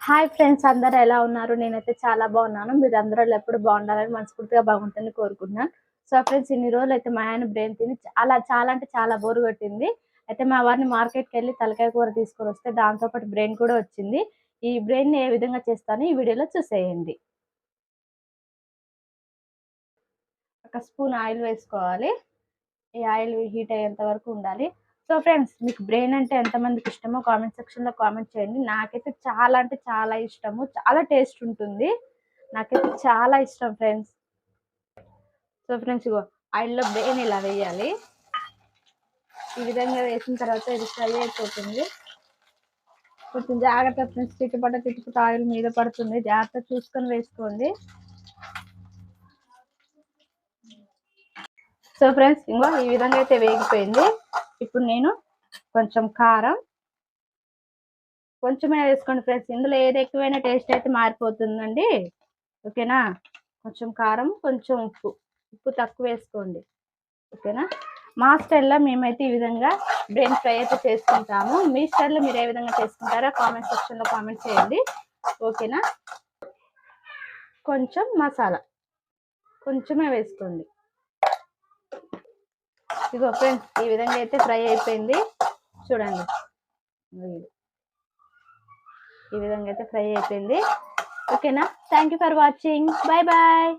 Hi friends, అందరూ ఎలా ఉన్నారు? నేనైతే చాలా బాగున్నాను. మీరు అందరూ ఎప్పుడు బాగుండాలని మనస్ఫూర్తిగా బాగుంటుందని కోరుకుంటున్నాను. సో ఫ్రెండ్స్, ఇన్ని రోజులు అయితే మా ఆయన బ్రెయిన్ తిని చాలా అంటే చాలా బోరు కొట్టింది. అయితే మా వారిని మార్కెట్కి వెళ్ళి తలకాయ కూర తీసుకొని వస్తే దాంతో పాటు బ్రెయిన్ కూడా వచ్చింది. ఈ బ్రెయిన్ ఏ విధంగా చేస్తానో ఈ వీడియోలో చూసేయండి. ఒక స్పూన్ ఆయిల్ వేసుకోవాలి. ఈ ఆయిల్ హీట్ అయ్యేంత వరకు ఉండాలి. సో ఫ్రెండ్స్, మీకు బ్రెయిన్ అంటే ఎంతమందికి ఇష్టమో కామెంట్ సెక్షన్లో కామెంట్ చేయండి. నాకైతే చాలా అంటే చాలా ఇష్టము. చాలా టేస్ట్ ఉంటుంది. నాకైతే చాలా ఇష్టం ఫ్రెండ్స్. సో ఫ్రెండ్స్, ఇగో ఆయిల్లో బ్రెయిన్ ఇలా వేయాలి. ఈ విధంగా వేసిన తర్వాత ఇది ఫ్రై అయిపోతుంది. కొంచెం జాగ్రత్త ఫ్రెండ్స్, చిట్టుపట్ట ఆయిల్ మీద పడుతుంది. జాగ్రత్త చూసుకొని వేసుకోండి. సో ఫ్రెండ్స్, ఇంకో ఈ విధంగా అయితే వేగిపోయింది. ఇప్పుడు నేను కొంచెం కారం కొంచెమే వేసుకోండి ఫ్రెండ్స్. ఇందులో ఏది ఎక్కువైనా టేస్ట్ అయితే మారిపోతుందండి. ఓకేనా? కొంచెం కారం, కొంచెం ఉప్పు తక్కువ వేసుకోండి. ఓకేనా? మా స్టైల్లో మేమైతే ఈ విధంగా బ్రెయిన్ ఫ్రై అయితే చేసుకుంటాము. మీ స్టైల్లో మీరు ఏ విధంగా చేసుకుంటారో కామెంట్ సెక్షన్లో కామెంట్ చేయండి. ఓకేనా? కొంచెం మసాలా కొంచెమే వేసుకోండి. ఇగో ఫ్రెండ్స్, ఈ విధంగా అయితే ఫ్రై అయిపోయింది. చూడండి, ఈ విధంగా అయితే ఫ్రై అయిపోయింది. ఓకేనా? Thank you for watching. Bye bye.